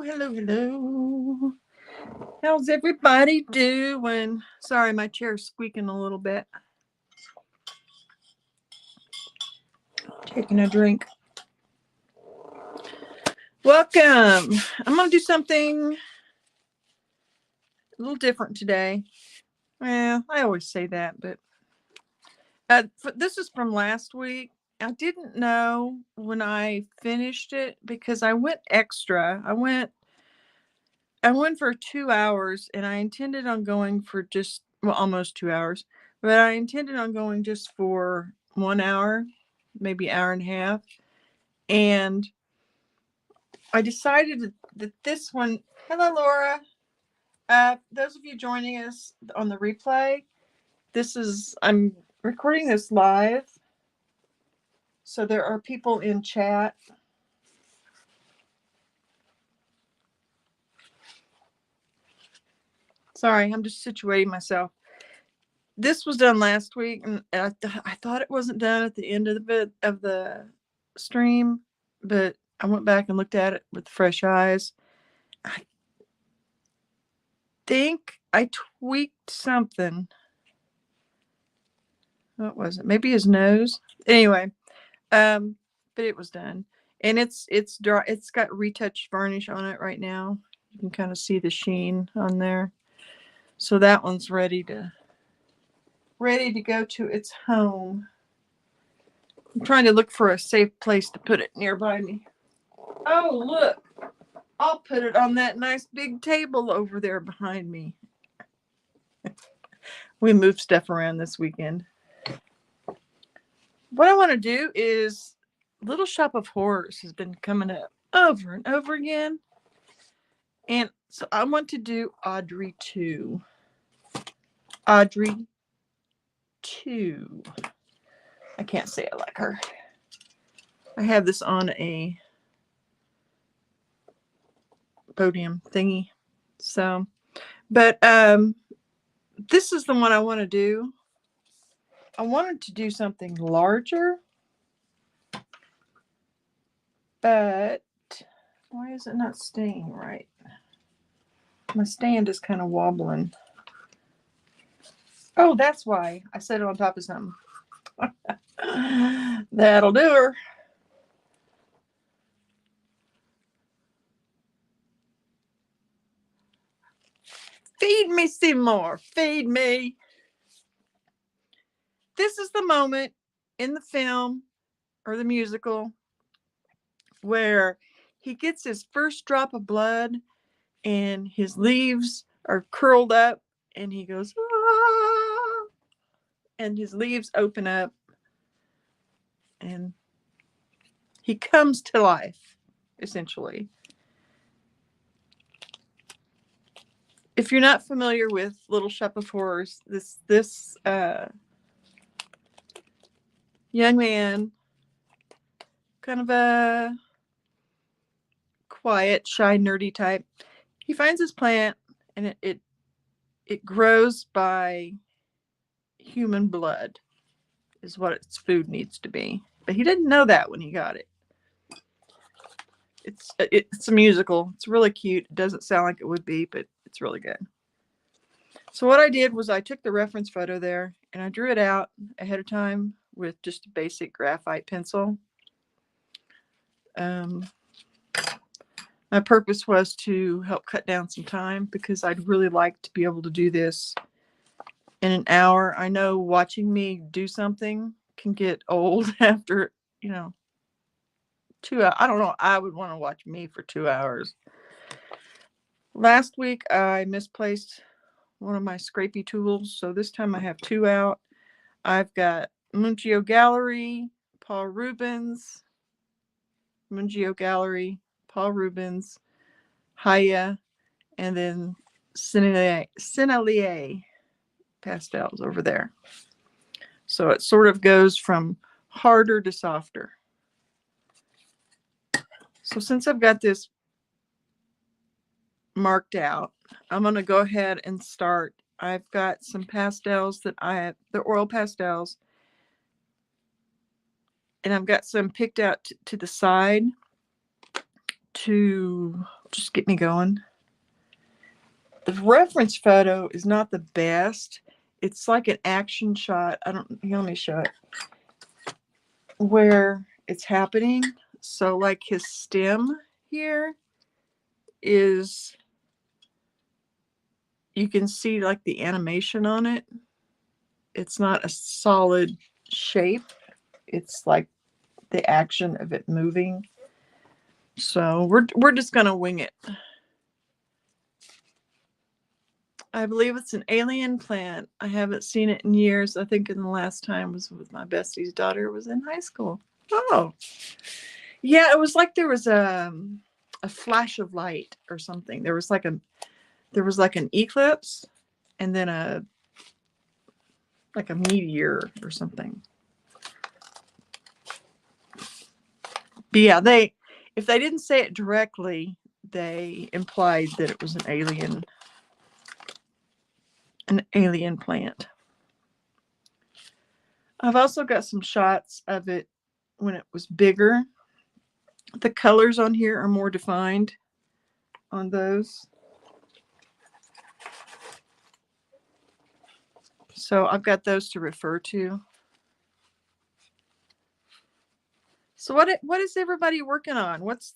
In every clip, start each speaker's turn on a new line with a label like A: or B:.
A: hello, hello. How's everybody doing? Sorry, my chair's squeaking a little bit. Taking a drink. Welcome. I'm going to do something a little different today. Well, I always say that, but this is from last week. I didn't know when I finished it because I went extra. I went for 2 hours, and I intended on going for just, well, almost 2 hours, but I intended on going just for 1 hour, maybe hour and a half. And I decided that this one, hello, Laura. Those of you joining us on the replay, I'm recording this live. So there are people in chat. Sorry, I'm just situating myself. This was done last week, and I thought it wasn't done at the end of the stream, but I went back and looked at it with fresh eyes. I think I tweaked something. What was it? Maybe his nose. Anyway, but it was done, and it's dry. It's got retouched varnish on it right now. You can kind of see the sheen on there. So that one's ready to go to its home. I'm trying to look for a safe place to put it nearby me. Oh, look. I'll put it on that nice big table over there behind me. We moved stuff around this weekend. What I want to do is Little Shop of Horrors has been coming up over and over again. And so I want to do Audrey 2. Audrey 2. I can't say I like her. I have this on a podium thingy. So, but this is the one I want to do. I wanted to do something larger, but why is it not staying right? My stand is kind of wobbling. Oh, that's why I set it on top of something. That'll do her. Feed me some more. Feed me. This is the moment in the film or the musical where he gets his first drop of blood and his leaves are curled up and he goes, ah, and his leaves open up and he comes to life, essentially. If you're not familiar with Little Shop of Horrors, this young man, kind of a quiet, shy, nerdy type, he finds this plant and it grows by human blood is what its food needs to be. But he didn't know that when he got it. It's a musical. It's really cute. It doesn't sound like it would be, but it's really good. So what I did was I took the reference photo there and I drew it out ahead of time with just a basic graphite pencil. My purpose was to help cut down some time because I'd really like to be able to do this in an hour. I know watching me do something can get old after, 2 hours. I don't know. I would want to watch me for 2 hours. Last week, I misplaced one of my scrapey tools. So this time I have 2 out. I've got Mungio Gallery, Paul Rubens, Mungio Gallery, Paul Rubens, Haya, and then Sennelier pastels over there. So it sort of goes from harder to softer. So since I've got this marked out, I'm going to go ahead and start. I've got some pastels that the oil pastels, and I've got some picked out to the side to just get me going. The reference photo is not the best. It's like an action shot. Let me show it. Where it's happening. So like his stem here is, you can see like the animation on it. It's not a solid shape. It's like the action of it moving. So we're just gonna wing it. I believe it's an alien plant. I haven't seen it in years. I think in the last time was with my bestie's daughter was in high school. Oh, yeah, it was like there was a flash of light or something. There was like an eclipse, and then like a meteor or something. But yeah, if they didn't say it directly, they implied that it was an alien plant. I've also got some shots of it when it was bigger. The colors on here are more defined on those. So I've got those to refer to. So what is everybody working on? What's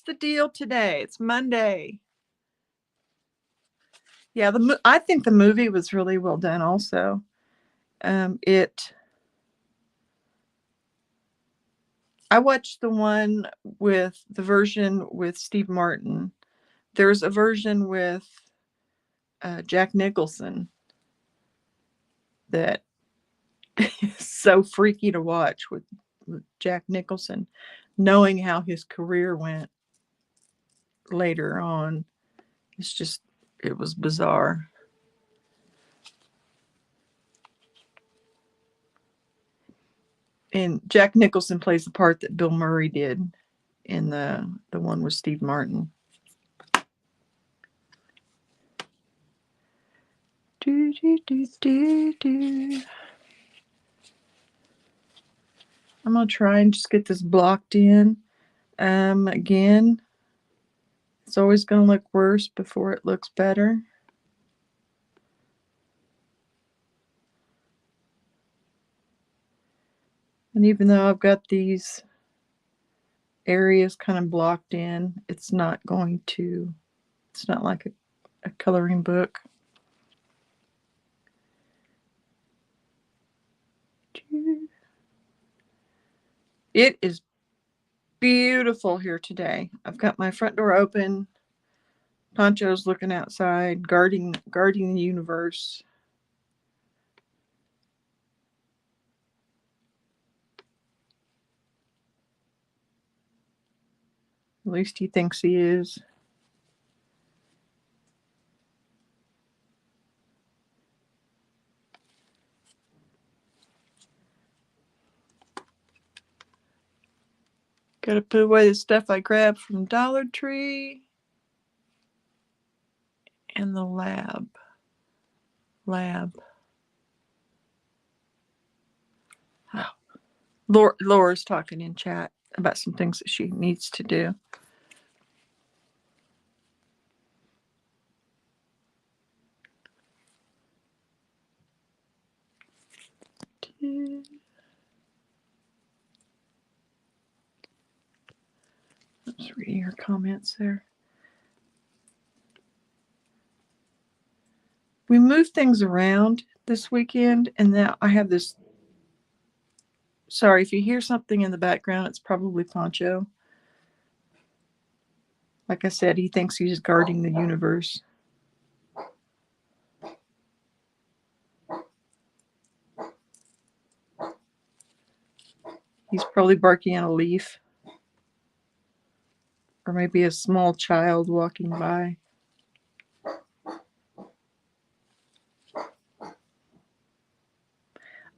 A: the deal today? It's Monday. Yeah, I think the movie was really well done also. I watched the one with the version with Steve Martin. There's a version with Jack Nicholson that is so freaky to watch with Jack Nicholson, knowing how his career went later on. It was bizarre. And Jack Nicholson plays the part that Bill Murray did in the one with Steve Martin. Do, do, do, do, do. I'm going to try and just get this blocked in. Again, it's always going to look worse before it looks better. And even though I've got these areas kind of blocked in, it's not like a coloring book. It is beautiful here today. I've got my front door open. Poncho's looking outside, guarding the universe. At least he thinks he is. Gotta put away the stuff I grabbed from Dollar Tree and the lab. Oh. Laura's talking in chat about some things that she needs to do. Just reading her comments there. We moved things around this weekend, and now I have this. Sorry, if you hear something in the background, it's probably Poncho. Like I said, he thinks he's guarding the universe. He's probably barking at a leaf. Or maybe a small child walking by.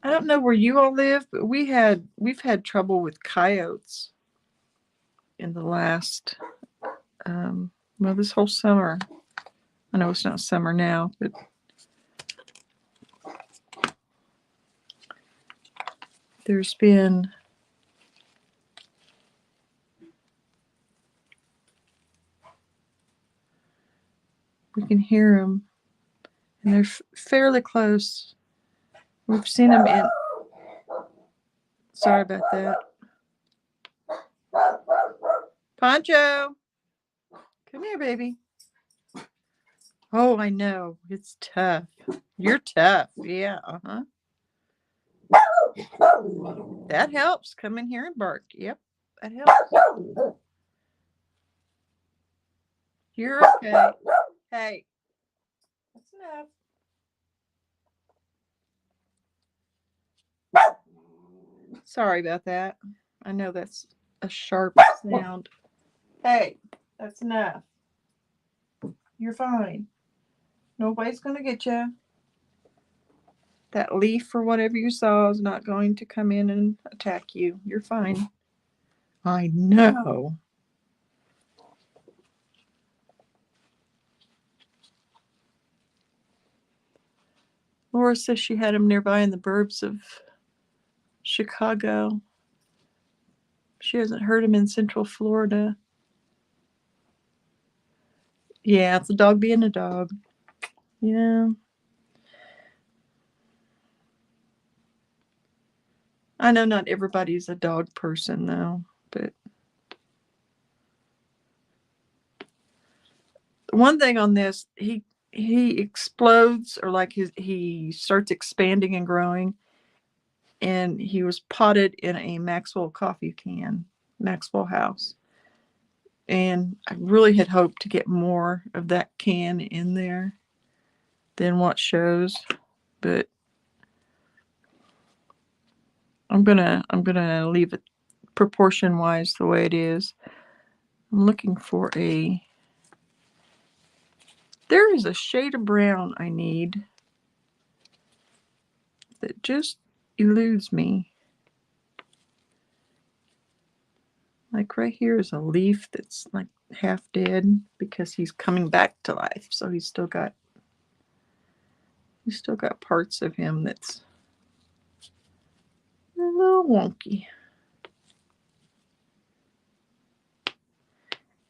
A: I don't know where you all live, but we've had trouble with coyotes in the last this whole summer. I know it's not summer now, but there's been We can hear them, and they're fairly close. We've seen them in. Sorry about that. Poncho, come here, baby. Oh, I know. It's tough. You're tough. Yeah, uh-huh. That helps. Come in here and bark. Yep, that helps. You're okay. Hey, that's enough. Sorry about that. I know that's a sharp sound. Hey, that's enough. You're fine. Nobody's going to get you. That leaf or whatever you saw is not going to come in and attack you. You're fine. I know. Laura says she had him nearby in the burbs of Chicago. She hasn't heard him in Central Florida. Yeah, it's a dog being a dog. Yeah. I know not everybody's a dog person, though, but one thing on this, he explodes, or like he starts expanding and growing, and he was potted in a Maxwell coffee can, Maxwell house. And I really had hoped to get more of that can in there than what shows, but I'm gonna leave it proportion wise the way it is. I'm looking for a. There is a shade of brown I need that just eludes me. Like right here is a leaf that's like half dead because he's coming back to life. So he's still got parts of him that's a little wonky.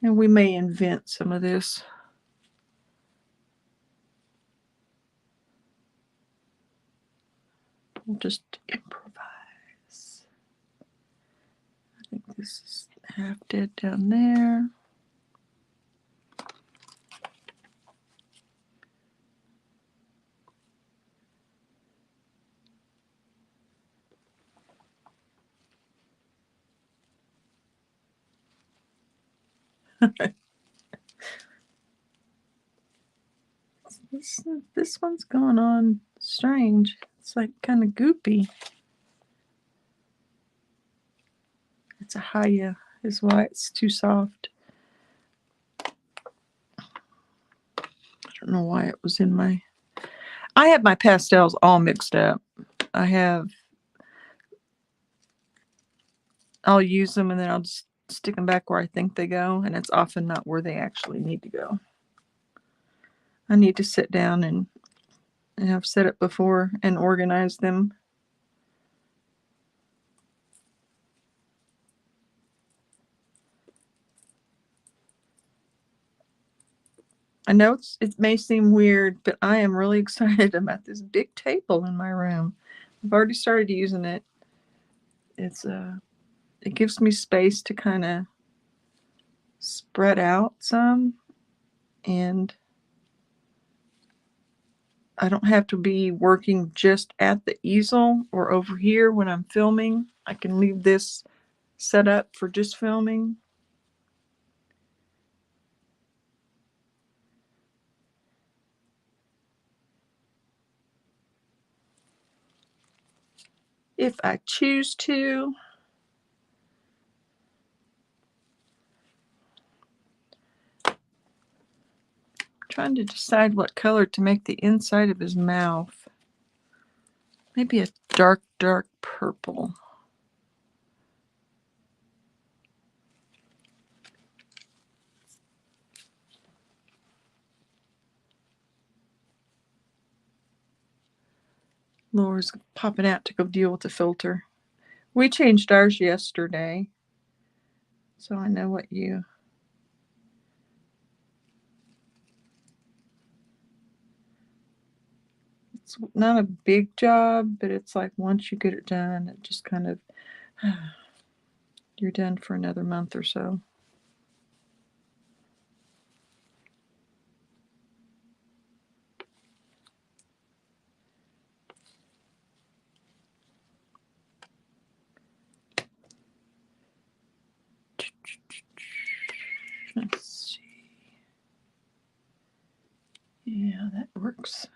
A: And we may invent some of this. We'll just improvise. I think this is half dead down there. This one's going on strange. It's like kind of goopy. It's a Haya is why it's too soft. I don't know why it was in my. I have my pastels all mixed up. I'll use them and then I'll just stick them back where I think they go, and it's often not where they actually need to go. I need to sit down and I've said it before, and organize them. I know it may seem weird, but I am really excited about this big table in my room. I've already started using it. It gives me space to kind of spread out some, and I don't have to be working just at the easel or over here when I'm filming. I can leave this set up for just filming. If I choose to. Trying to decide what color to make the inside of his mouth. Maybe a dark, dark purple. Laura's popping out to go deal with the filter. We changed ours yesterday, so I know what you. It's not a big job, but it's like once you get it done, it just kind of, you're done for another month or so. Let's see. Yeah, that works.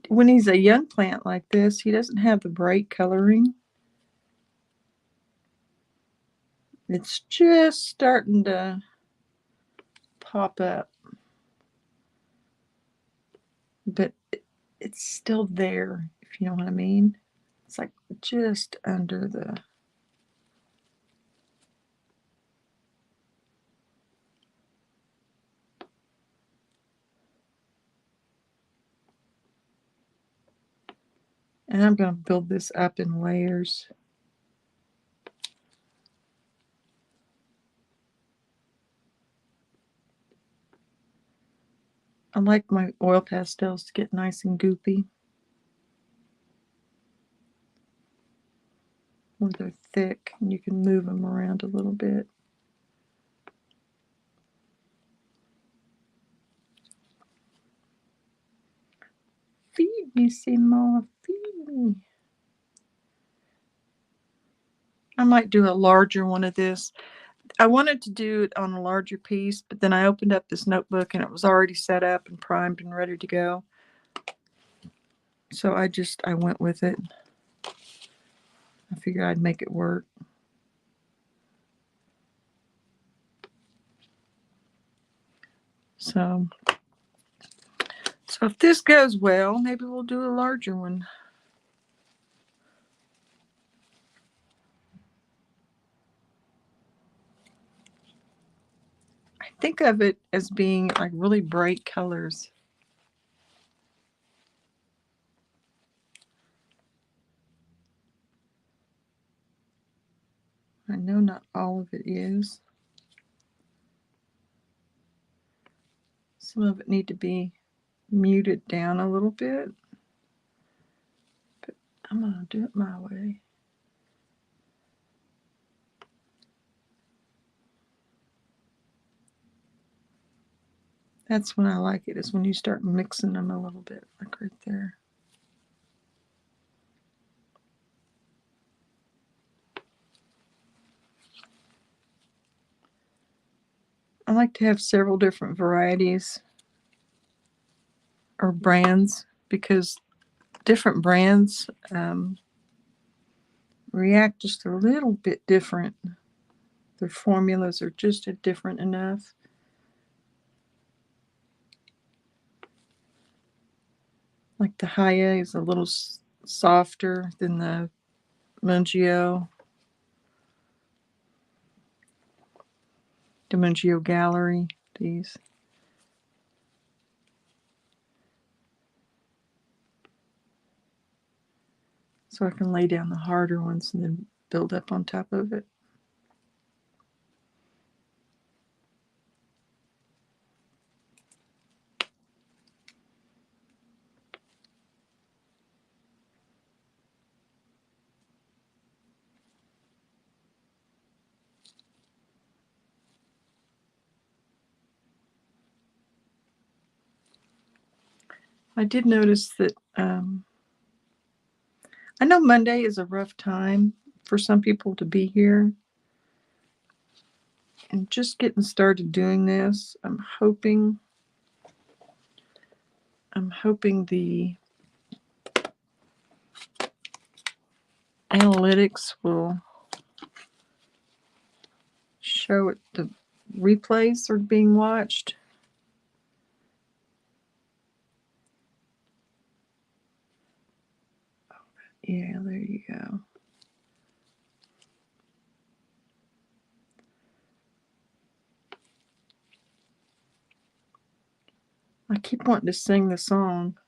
A: When he's a young plant like this, he doesn't have the bright coloring. It's just starting to pop up, but it's still there, if you know what I mean. It's like just under the... And I'm going to build this up in layers. I like my oil pastels to get nice and goopy, where they're thick and you can move them around a little bit. Feed me, Seymour, feed me. I might do a larger one of this. I wanted to do it on a larger piece, but then I opened up this notebook and it was already set up and primed and ready to go. So I went with it. I figured I'd make it work. So if this goes well, maybe we'll do a larger one. I think of it as being like really bright colors. I know not all of it is. Some of it need to be muted down a little bit, but I'm going to do it my way. That's when I like it, is when you start mixing them a little bit, like right there. I like to have several different varieties or brands, because different brands react just a little bit different. Their formulas are just different enough. Like the Haya is a little softer than the Mungio. The Mungio Gallery, these. So I can lay down the harder ones and then build up on top of it. I did notice that I know Monday is a rough time for some people to be here. And just getting started doing this, I'm hoping the analytics will show it, the replays are being watched. Yeah, there you go. I keep wanting to sing the song,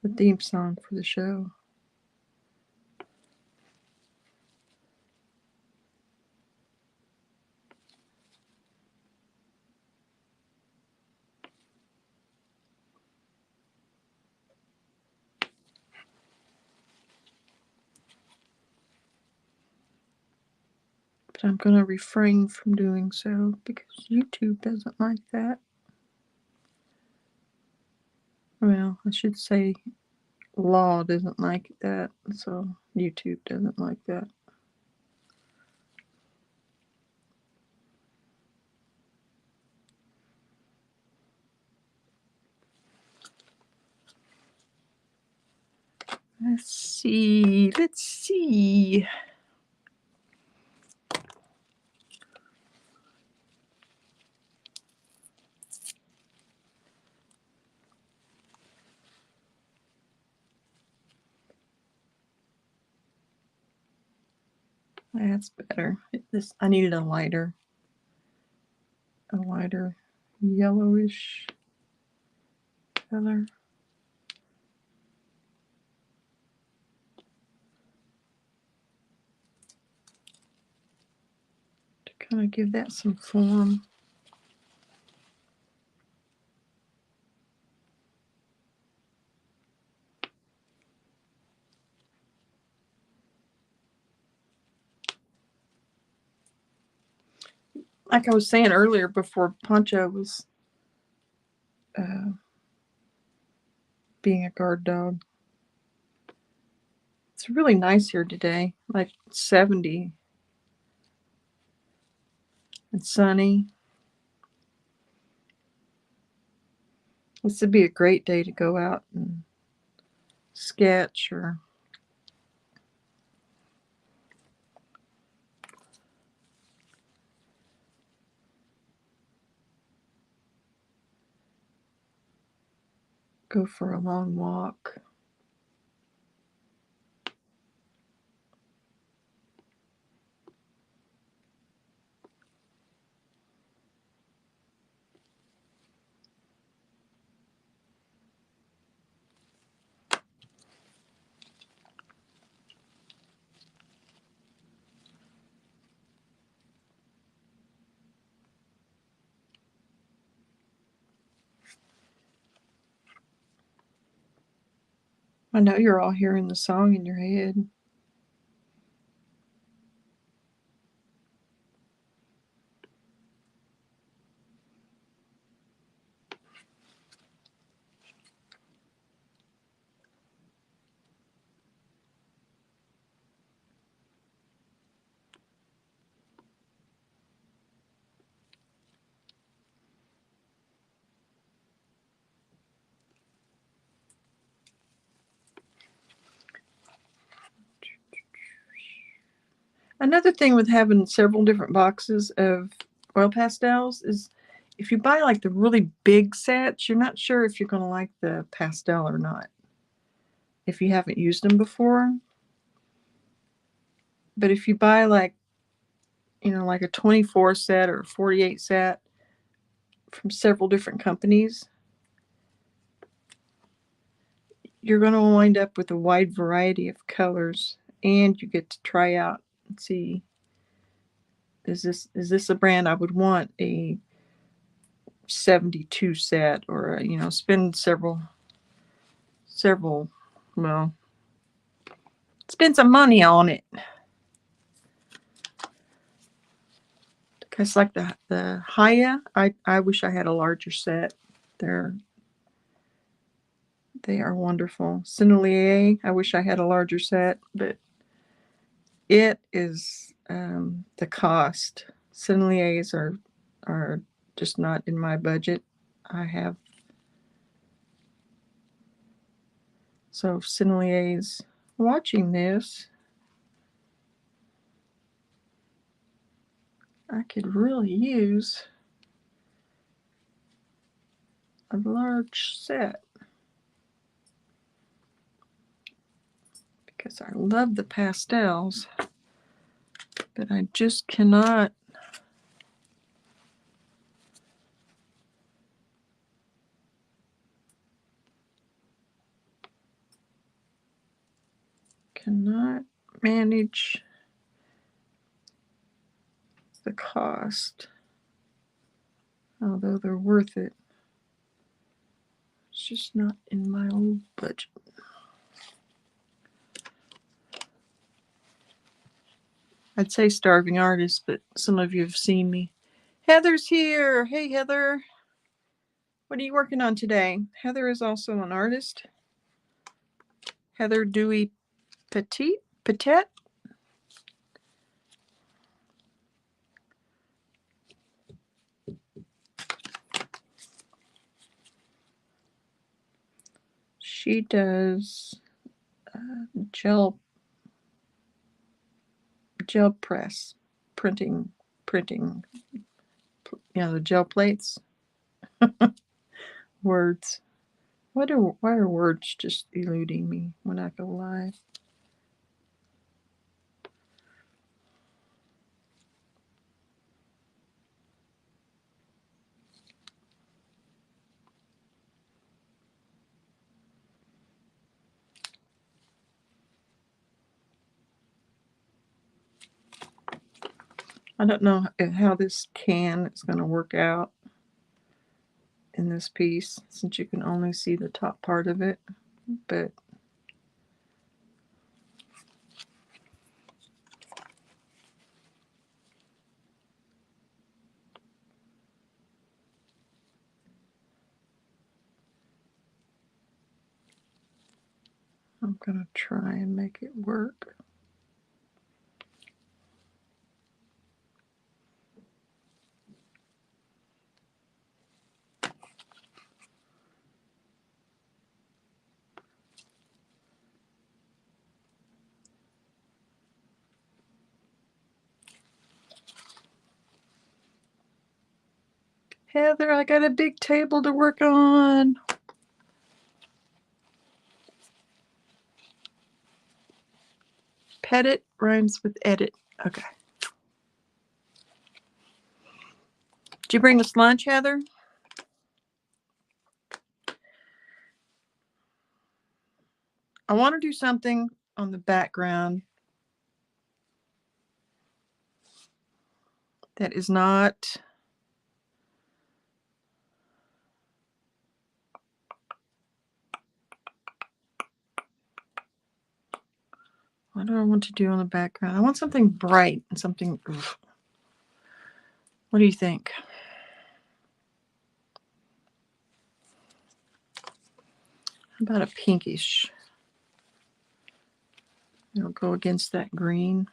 A: the theme song for the show. But I'm going to refrain from doing so because YouTube doesn't like that. Well, I should say law doesn't like that, so YouTube doesn't like that. Let's see. That's better. I needed a lighter yellowish color. To kind of give that some form. Like I was saying earlier before Poncho was being a guard dog. It's really nice here today, like 70 and sunny. This would be a great day to go out and sketch or go for a long walk. I know you're all hearing the song in your head. Another thing with having several different boxes of oil pastels is if you buy like the really big sets, you're not sure if you're going to like the pastel or not if you haven't used them before. But if you buy like, like a 24 set or a 48 set from several different companies, you're going to wind up with a wide variety of colors, and you get to try out and see, is this a brand I would want a 72 set, or spend well, spend some money on it. Because like the Haya, I wish I had a larger set. They are wonderful. Sennelier, I wish I had a larger set, but it is the cost. Senneliers are just not in my budget. So Senneliers watching this, I could really use a large set because I love the pastels, but I just cannot manage the cost, although they're worth it. It's just not in my old budget. I'd say starving artist, but some of you have seen me. Heather's here. Hey, Heather. What are you working on today? Heather is also an artist. Heather Dewey Petit. She does gel press printing. The gel plates. Words. Why are words just eluding me when I go live? I don't know how this can is going to work out in this piece, since you can only see the top part of it, but I'm going to try and make it work. Heather, I got a big table to work on. Pettit rhymes with edit. Okay. Did you bring us lunch, Heather? I want to do something on the background that is not... What do I want to do on the background? I want something bright and something... What do you think? How about a pinkish? It'll go against that green.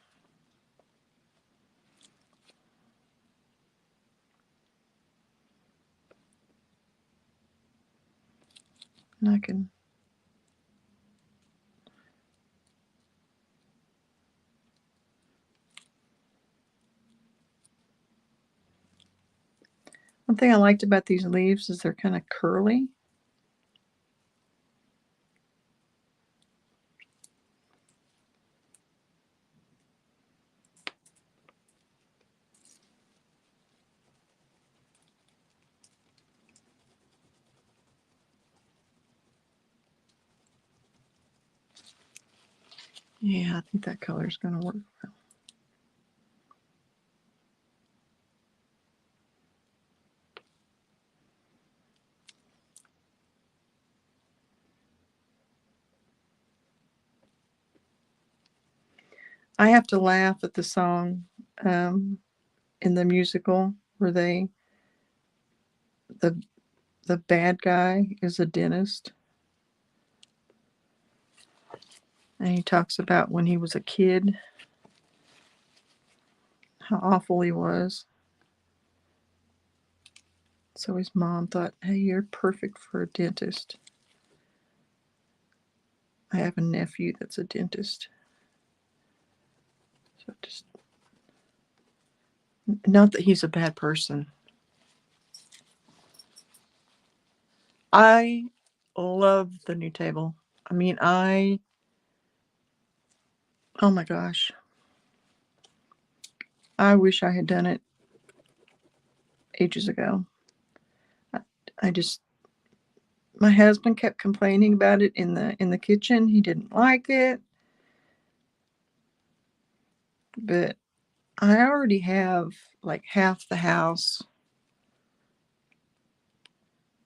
A: And I can... One thing I liked about these leaves is they're kind of curly. Yeah, I think that color is going to work well. I have to laugh at the song in the musical where the bad guy is a dentist, and he talks about when he was a kid, how awful he was. So his mom thought, hey, you're perfect for a dentist. I have a nephew that's a dentist. So just, not that he's a bad person. I love the new table. I mean, oh my gosh. I wish I had done it ages ago. My husband kept complaining about it in the kitchen. He didn't like it. But I already have like half the house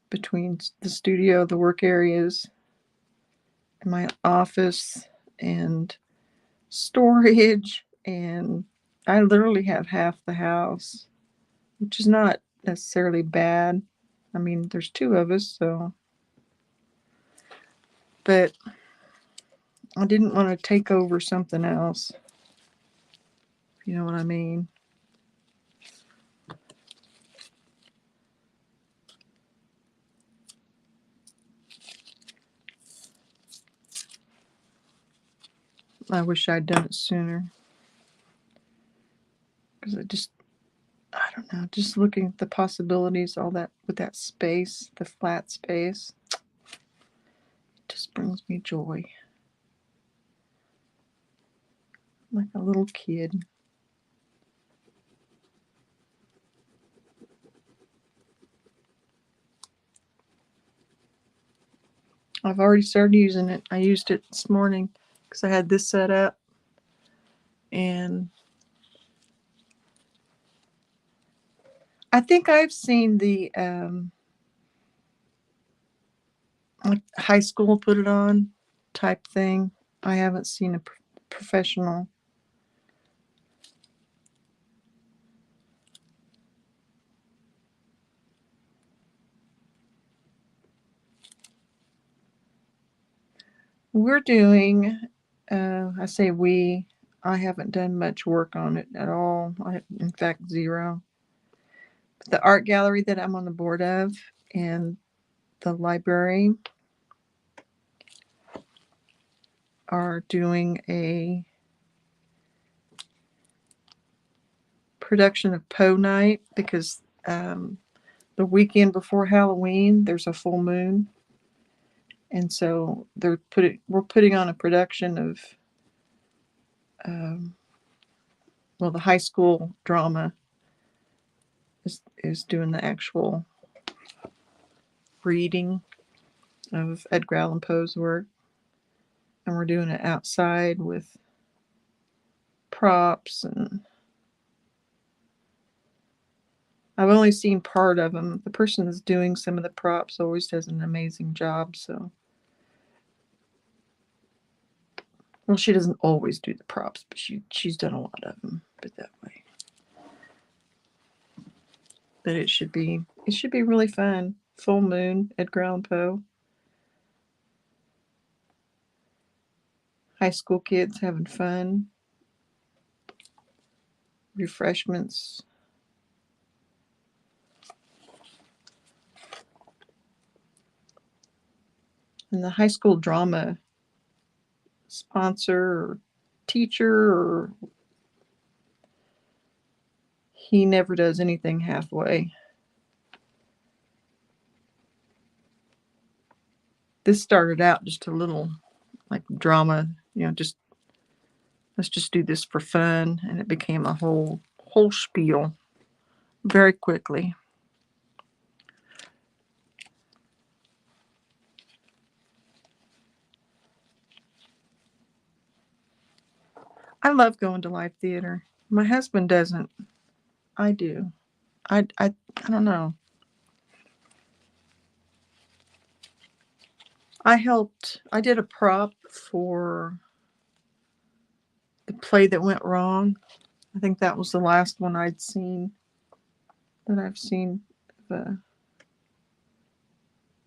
A: between the studio, the work areas, and my office and storage and I literally have half the house, which is not necessarily bad. I mean, there's two of us, so. But I didn't want to take over something else. If you know what I mean. I wish I'd done it sooner. Because I don't know, just looking at the possibilities, all that with that space, the flat space, it just brings me joy. Like a little kid. I've already started using it. I used it this morning because I had this set up. And I think I've seen the like high school put it on type thing. I haven't seen a professional. We're doing, I say we, I haven't done much work on it at all. In fact, zero. But the art gallery that I'm on the board of and the library are doing a production of Poe Night because the weekend before Halloween there's a full moon, and so we're putting on a production of um, well, the high school drama is doing the actual reading of Edgar Allan Poe's work, and we're doing it outside with props, and I've only seen part of them. The person that's doing some of the props always does an amazing job. So, well, she doesn't always do the props, but she's done a lot of them. But that way, but it should be really fun. Full moon, Edgar Allan Poe. High school kids having fun. Refreshments. And the high school drama sponsor or teacher, or he never does anything halfway. This started out just a little like drama, just let's just do this for fun, and it became a whole spiel very quickly. I love going to live theater. My husband doesn't. I do. I don't know. I did a prop for the play that went wrong. I think that was the last one I've seen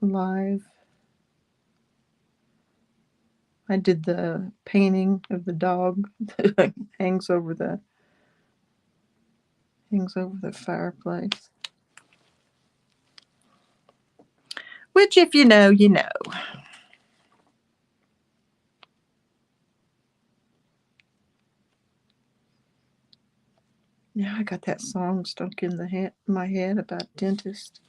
A: live. I did the painting of the dog that hangs over the fireplace. Which, if you know, you know. Now I got that song stuck in my head about dentist.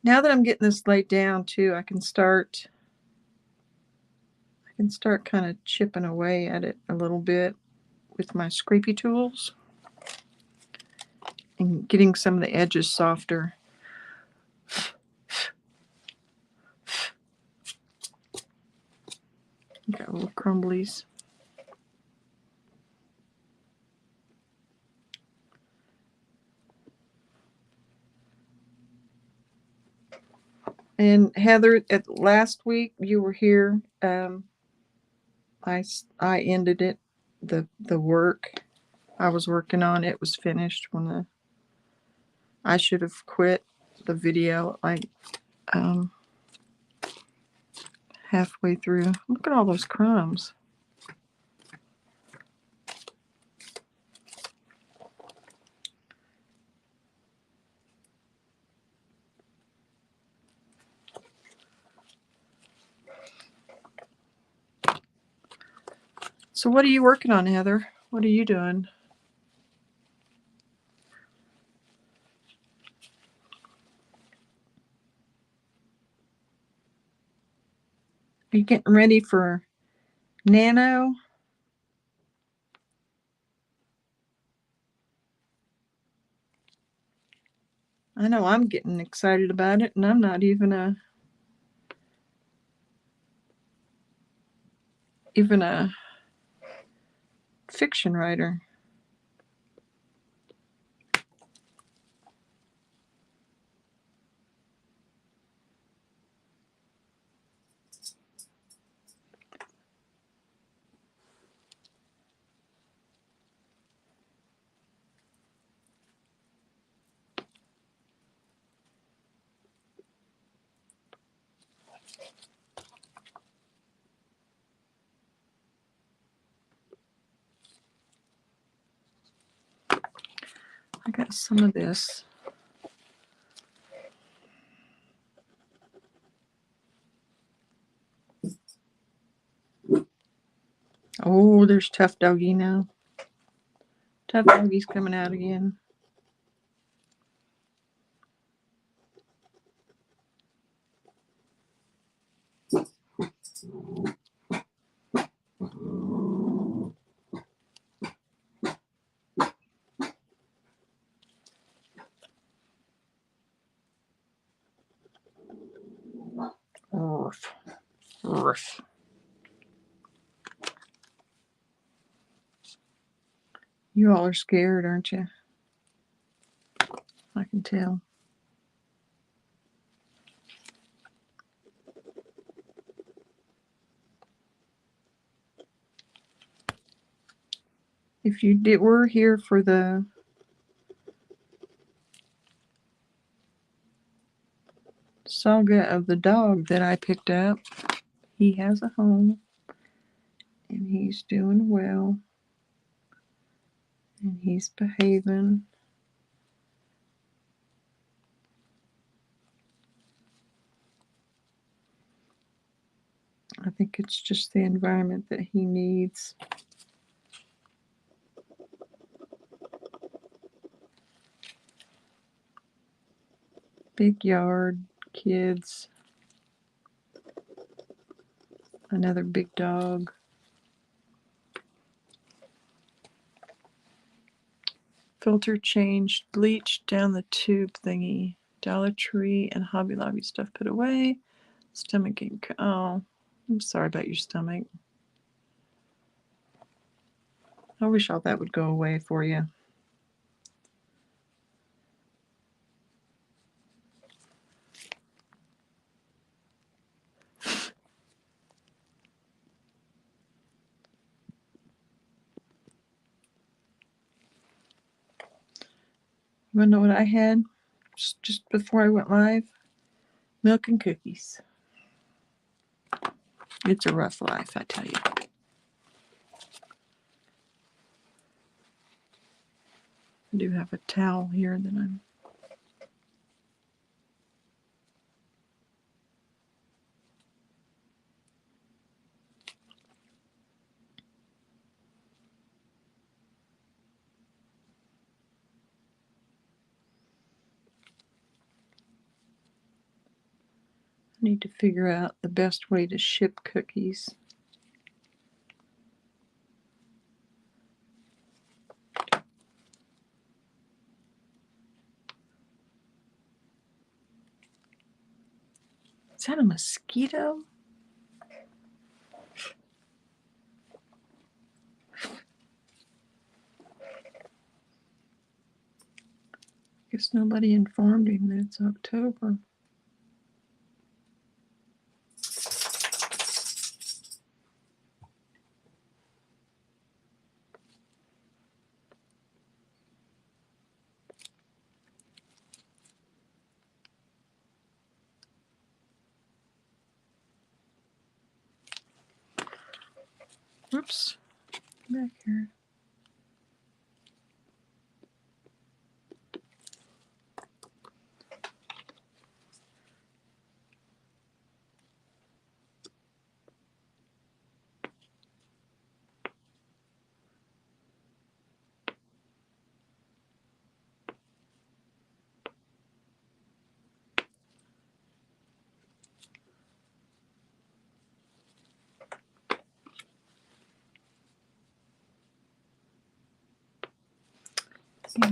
A: Now that I'm getting this laid down too, I can start kind of chipping away at it a little bit with my scrapey tools and getting some of the edges softer. Got little crumblies. And Heather, last week you were here. I ended it. The work I was working on, it was finished when I should have quit the video like halfway through. Look at all those crumbs. So what are you working on, Heather? What are you doing? Are you getting ready for Nano? I know I'm getting excited about it, and I'm not even a fiction writer. I got some of this. Oh, there's Tough Doggy now. Tough Doggy's coming out again. Ruff. Ruff. You all are scared, aren't you? I can tell. If you were here for the saga of the dog that I picked up, he has a home, and he's doing well, and he's behaving. I think it's just the environment that he needs. Big yard, kids, another big dog. Filter changed, bleach down the tube thingy. Dollar Tree and Hobby Lobby stuff put away. Stomach ache. Oh, I'm sorry about your stomach. I wish all that would go away for you. You want to know what I had just before I went live? Milk and cookies. It's a rough life, I tell you. I do have a towel here that I need to figure out the best way to ship cookies. Is that a mosquito? Guess nobody informed him that it's October. Oops. Back here.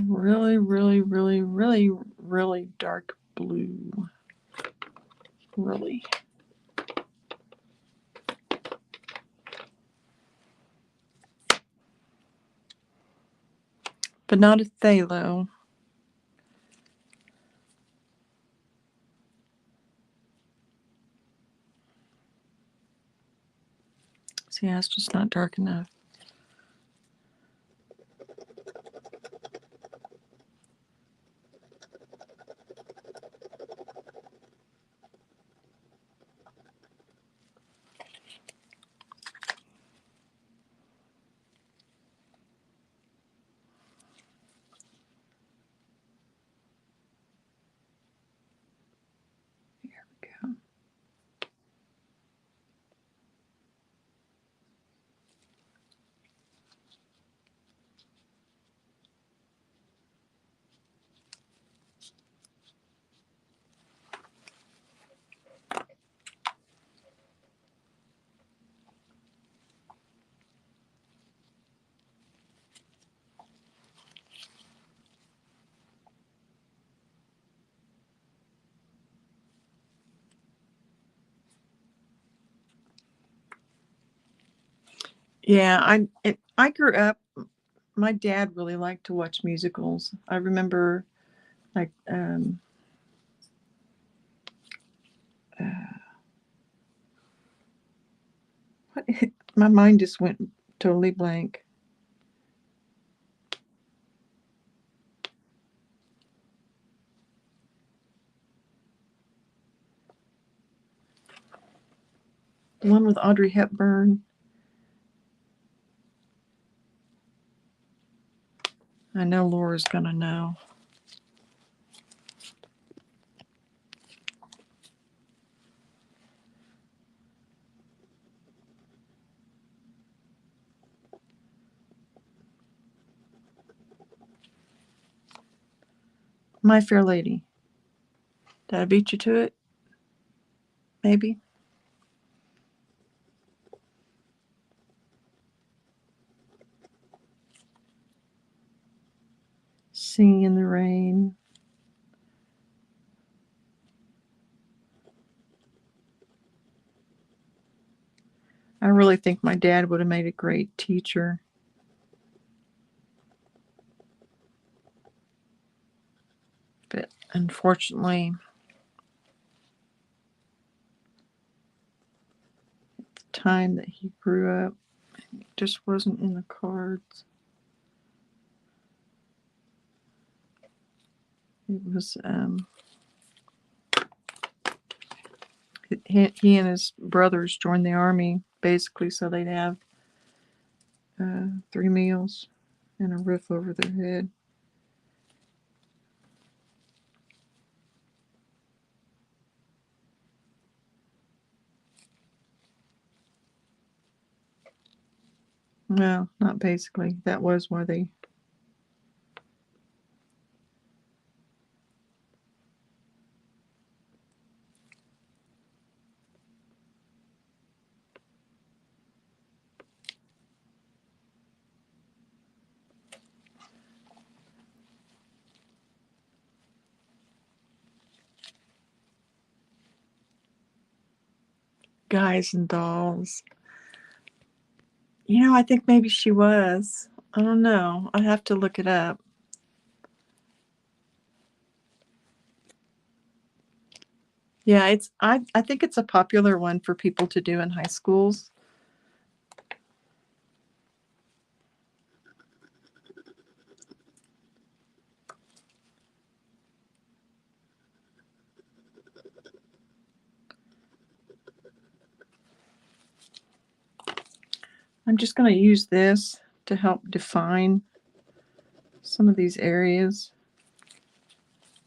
A: Really, really, really, really, really dark blue. Really. But not a phthalo. See, that's just not dark enough. Here we go. Yeah, I grew up. My dad really liked to watch musicals. I remember, like, uh, what, my mind just went totally blank. The one with Audrey Hepburn. I know Laura's gonna know. My Fair Lady. Did I beat you to it? Maybe. Singing in the Rain. I really think my dad would have made a great teacher. But unfortunately, at the time that he grew up, it just wasn't in the cards. It was he and his brothers joined the army basically so they'd have 3 meals and a roof over their head. No, not basically. That was why they. Guys and Dolls. I think maybe she was. I don't know. I have to look it up. Yeah, I think it's a popular one for people to do in high schools. I'm just going to use this to help define some of these areas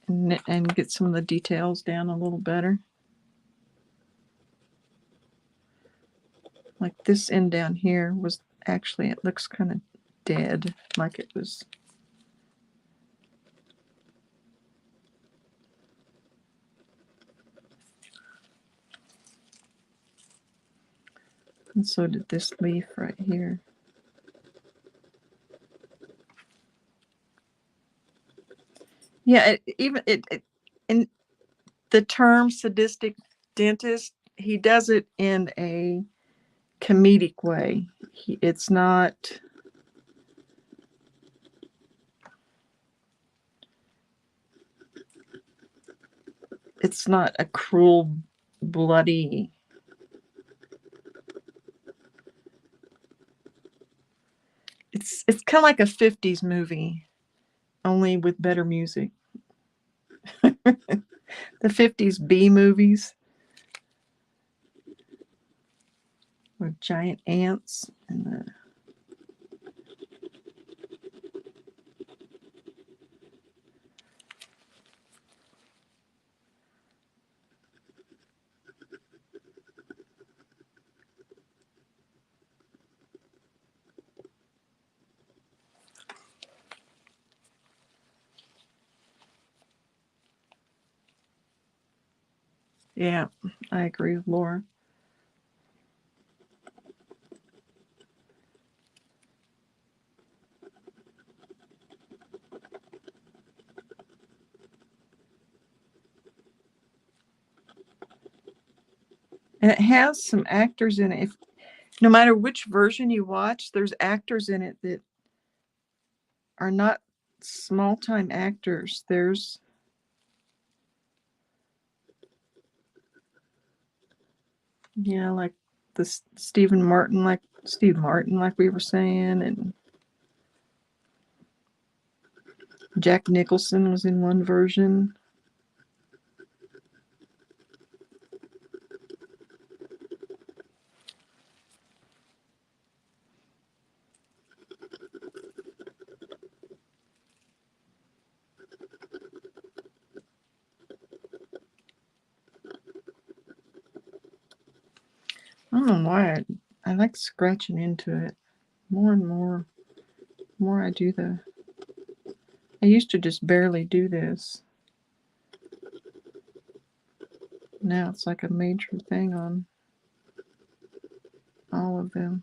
A: and get some of the details down a little better. Like this end down here was actually, it looks kind of dead, like it was. And so did this leaf right here. Yeah, in the term sadistic dentist, he does it in a comedic way. It's not a cruel, bloody. It's kind of like a 50s movie, only with better music. The 50s B movies with giant ants and the. Yeah, I agree with Laura. And it has some actors in it. If no matter which version you watch, there's actors in it that are not small time actors. There's like the Steve Martin, like we were saying, and Jack Nicholson was in one version. I don't know why I like scratching into it more and more. The more I do I used to just barely do this. Now it's like a major thing on all of them.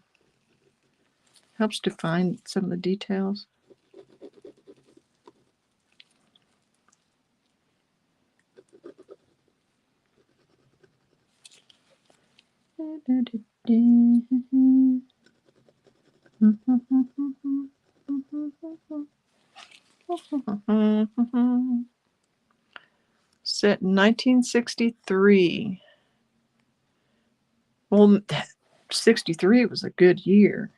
A: Helps define some of the details. Set in 1963. Well, 63 was a good year.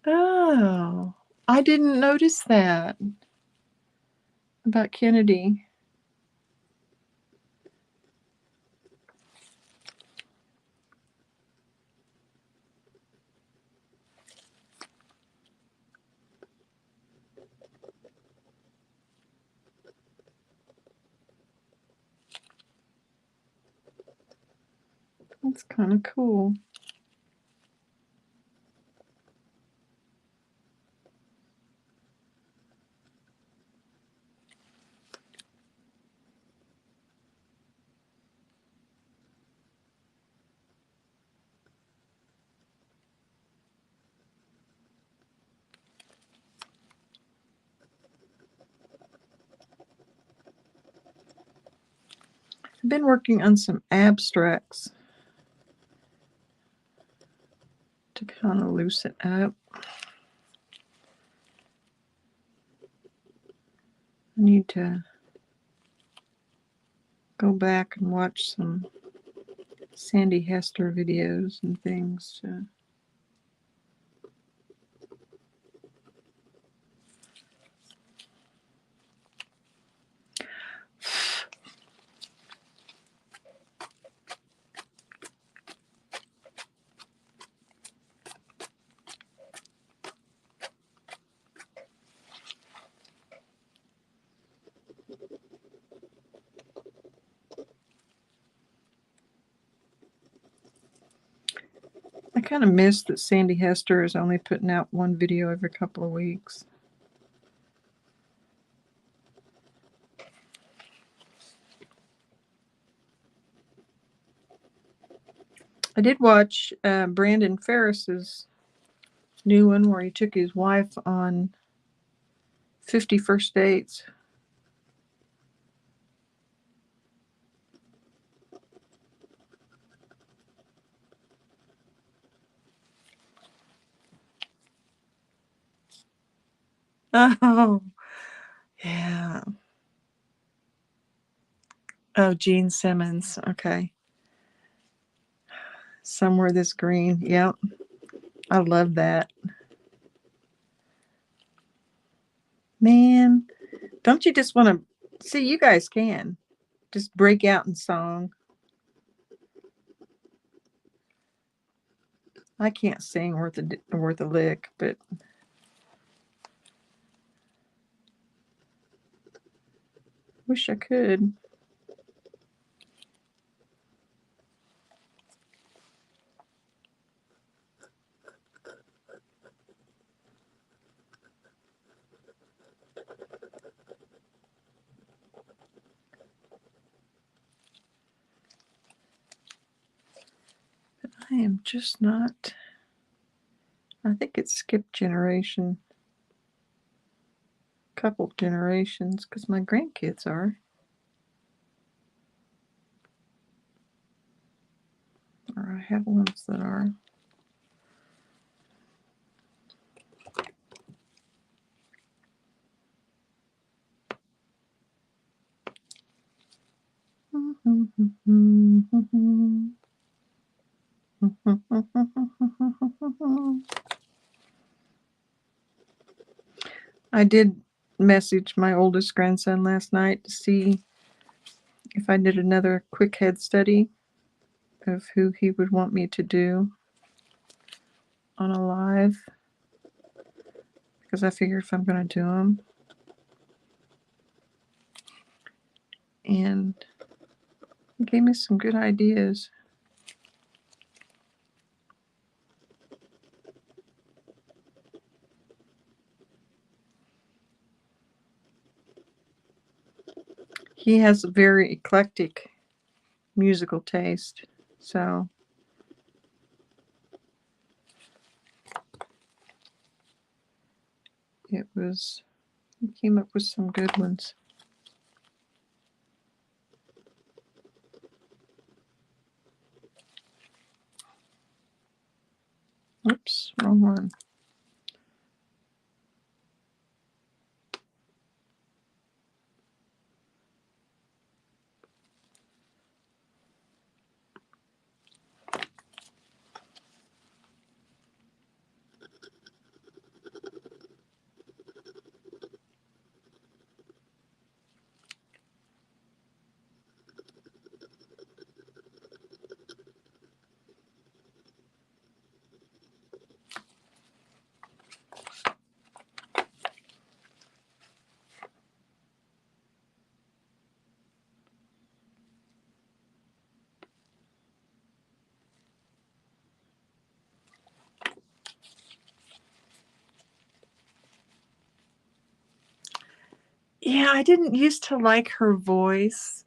A: Oh, I didn't notice that about Kennedy. That's kind of cool. I've been working on some abstracts to kind of loosen up. I need to go back and watch some Sandy Hester videos and things. kind of miss that Sandy Hester is only putting out one video every couple of weeks. I did watch Brandon Ferris's new one where he took his wife on 50 first dates. Oh, yeah. Oh, Gene Simmons. Okay. Somewhere This Green. Yep. I love that. Man, don't you just want to see? You guys can just break out in song. I can't sing worth a lick, but wish I could. I am just not. I think it's skipped generation, couple generations, because my grandkids are. Or I have ones that are. I did message my oldest grandson last night to see if I did another quick head study of who he would want me to do on a live, because I figure if I'm going to do them. And he gave me some good ideas. He has a very eclectic musical taste, so he came up with some good ones. Oops, wrong one. Yeah, I didn't used to like her voice,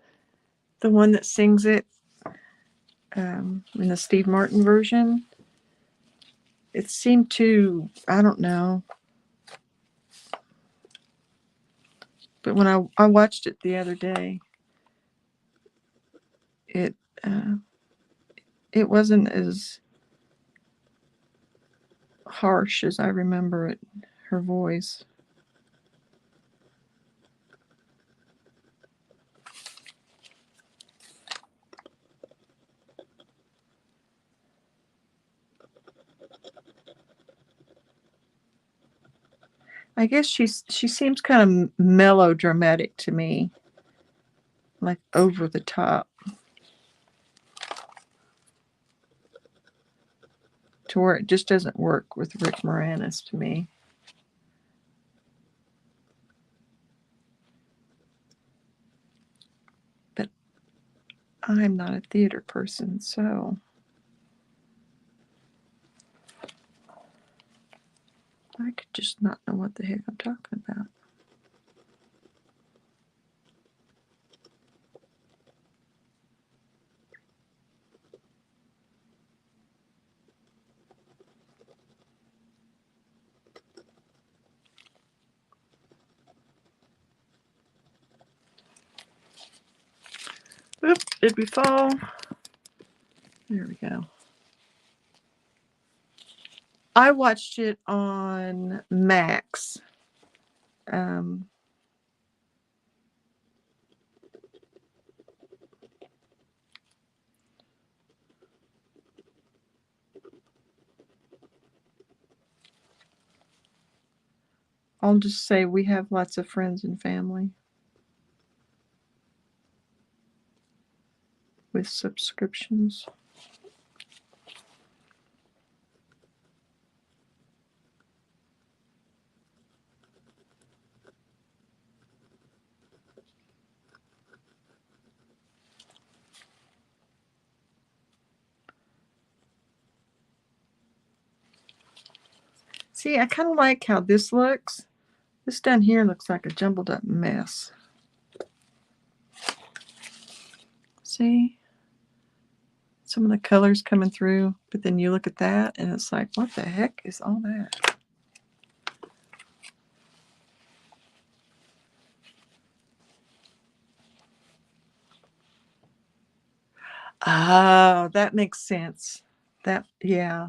A: the one that sings it in the Steve Martin version. It seemed to, I don't know. But when I watched it the other day, it it wasn't as harsh as I remember it, her voice. I guess she seems kind of melodramatic to me, like over the top, to where it just doesn't work with Rick Moranis to me. But I'm not a theater person, so I could just not know what the heck I'm talking about. Oop, did we fall? There we go. I watched it on Max. I'll just say we have lots of friends and family with subscriptions. See, I kind of like how this looks. This down here looks like a jumbled up mess. See? Some of the colors coming through, but then you look at that and it's like, what the heck is all that? Oh, that makes sense. Yeah,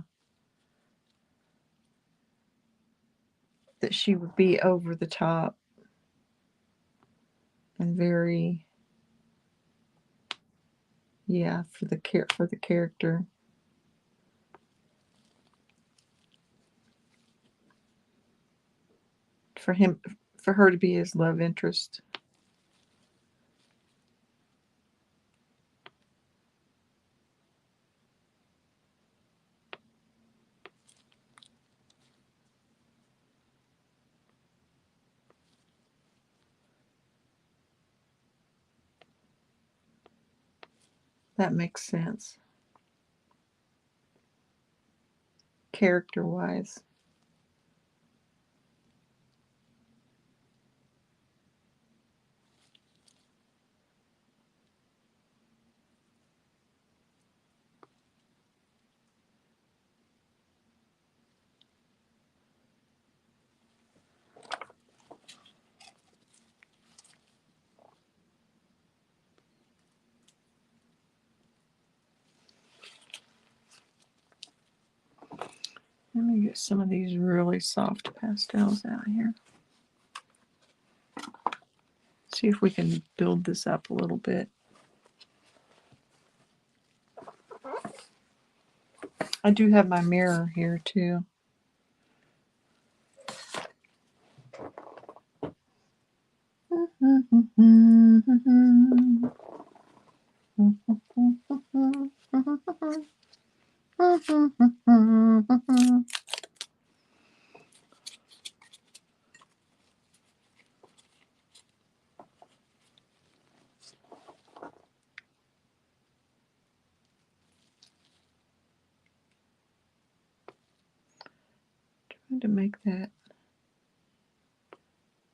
A: that she would be over the top and very, yeah, for the character. For her to be his love interest. That makes sense. Character-wise. Let me get some of these really soft pastels out here. See if we can build this up a little bit. I do have my mirror here too. Trying to make that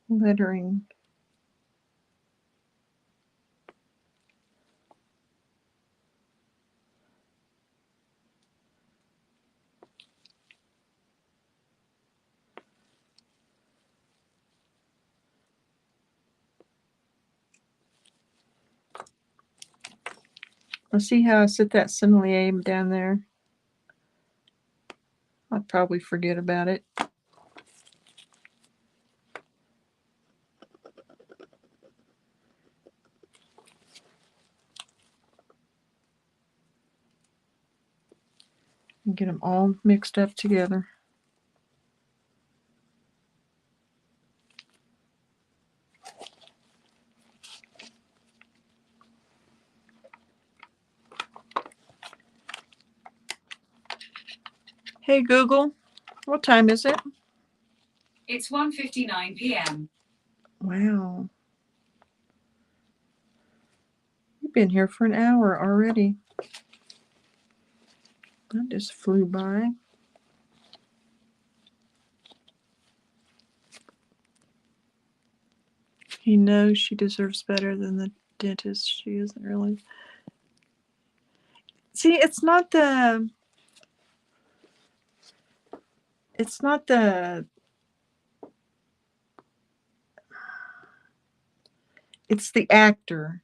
A: lettering. Let's see how I set that simile down there. I'll probably forget about it. And get them all mixed up together. Hey Google, what time is it?
B: It's 1:59 p.m.
A: Wow. You've been here for an hour already. That just flew by. He knows she deserves better than the dentist. She isn't really. See, it's not the. It's not the. It's the actor.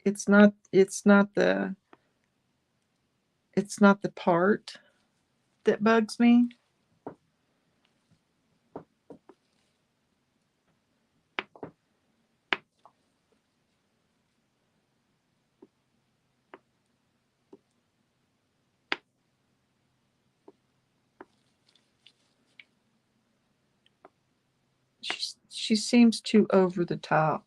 A: It's not. It's not the. It's not the part that bugs me. She seems too over the top.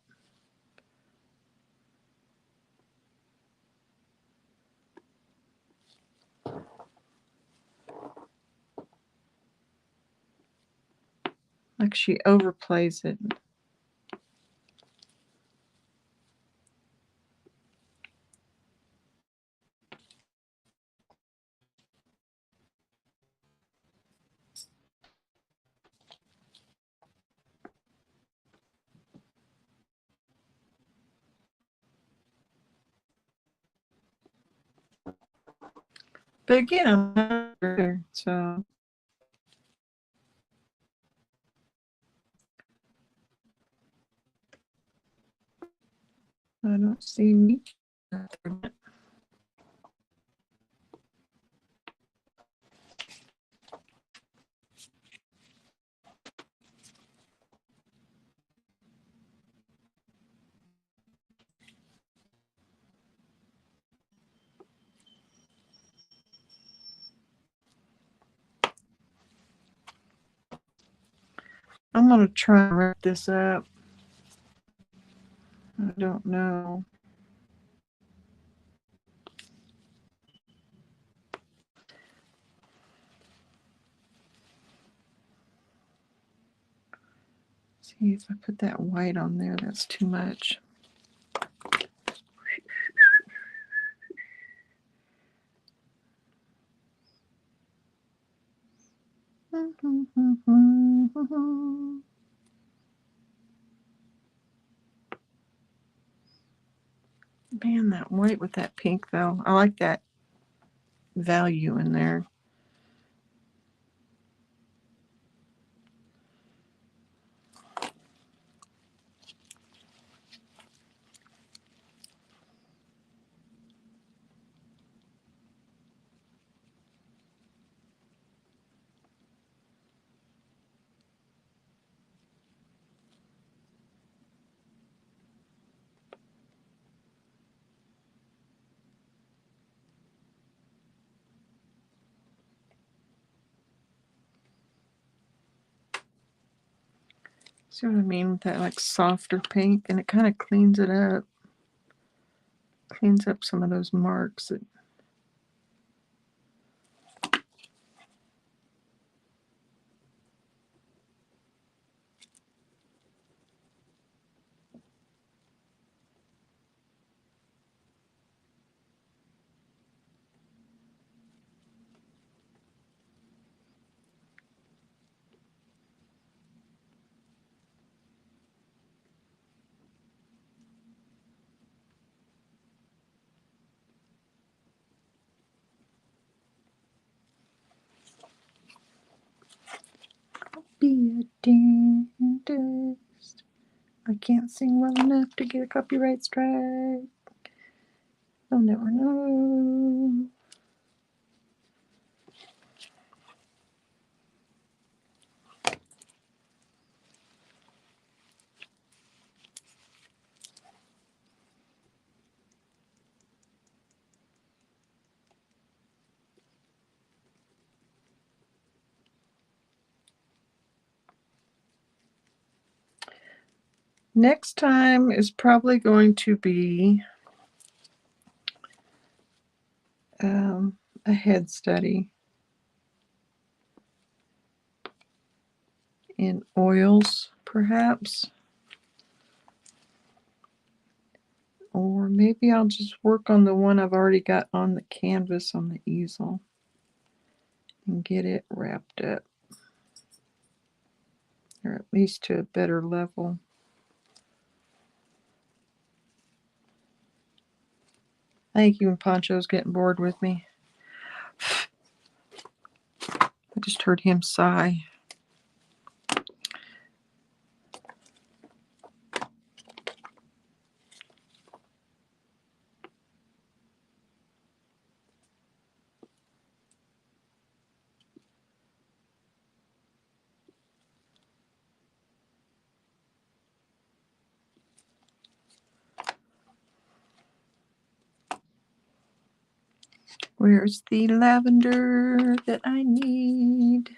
A: Like she overplays it. But again, I'm not her, so I don't see me. I'm gonna try and wrap this up. I don't know. See if I put that white on there, that's too much. Man, that white with that pink though. I like that value in there. See what I mean with that like softer pink, and it kind of cleans it up. Cleans up some of those marks. Be a dentist. I can't sing well enough to get a copyright strike. They'll never know. Next time is probably going to be a head study in oils, perhaps. Or maybe I'll just work on the one I've already got on the canvas on the easel and get it wrapped up, or at least to a better level. think even Poncho's getting bored with me. I just heard him sigh. Where's the lavender that I need?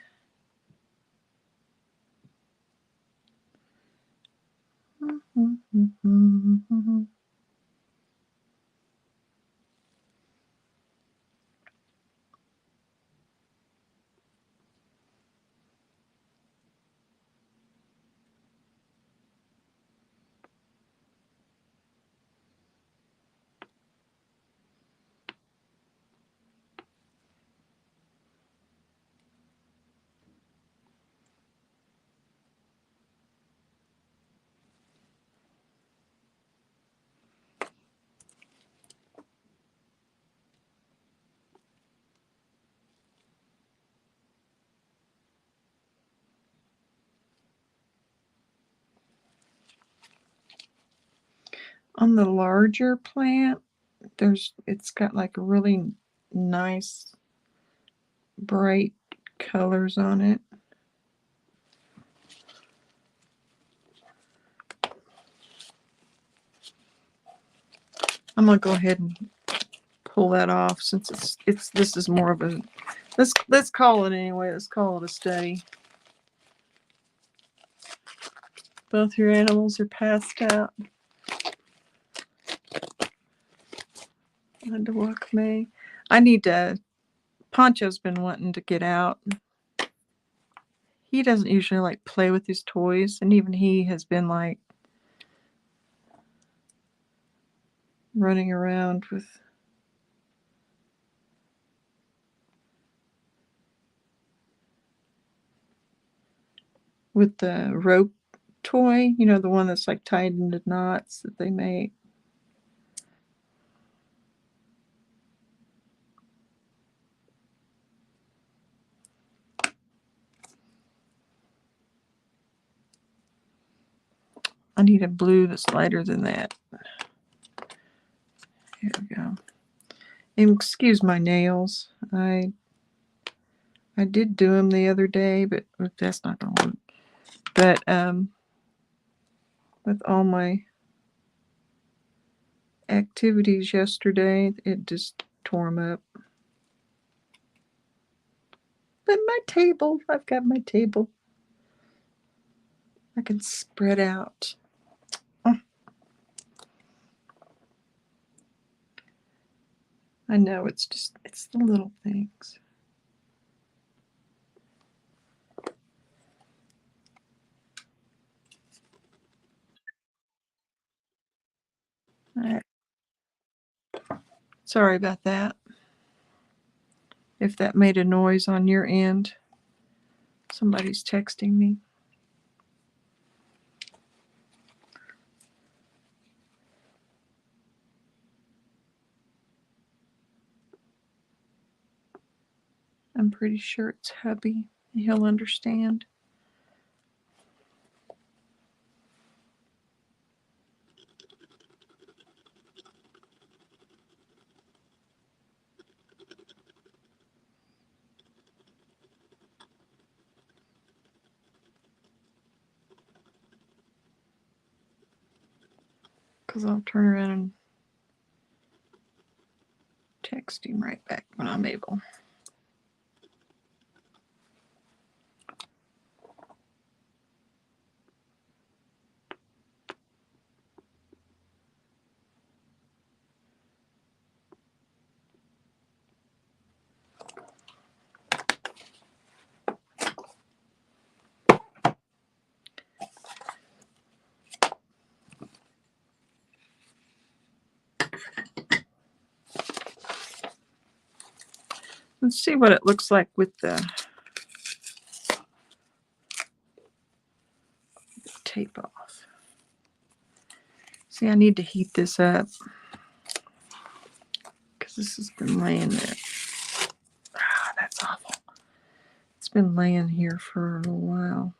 A: On the larger plant, it's got like a really nice bright colors on it. I'm gonna go ahead and pull that off since this is more of a let's call it anyway. Let's call it a study. Both your animals are passed out. And to walk May. I need to. Poncho's been wanting to get out. He doesn't usually like play with his toys, and even he has been like running around with the rope toy, you know, the one that's like tied into knots that they make. I need a blue that's lighter than that. Here we go. And excuse my nails. I did do them the other day, but that's not gonna work. But with all my activities yesterday, it just tore them up. But my table, I've got my table. I can spread out. Oh, I know it's the little things. All right. Sorry about that. If that made a noise on your end, somebody's texting me. I'm pretty sure it's hubby. He'll understand. Because I'll turn around and text him right back when I'm able. Let's see what it looks like with the tape off. See, I need to heat this up. this has been laying there. Ah, that's awful. It's been laying here for a while.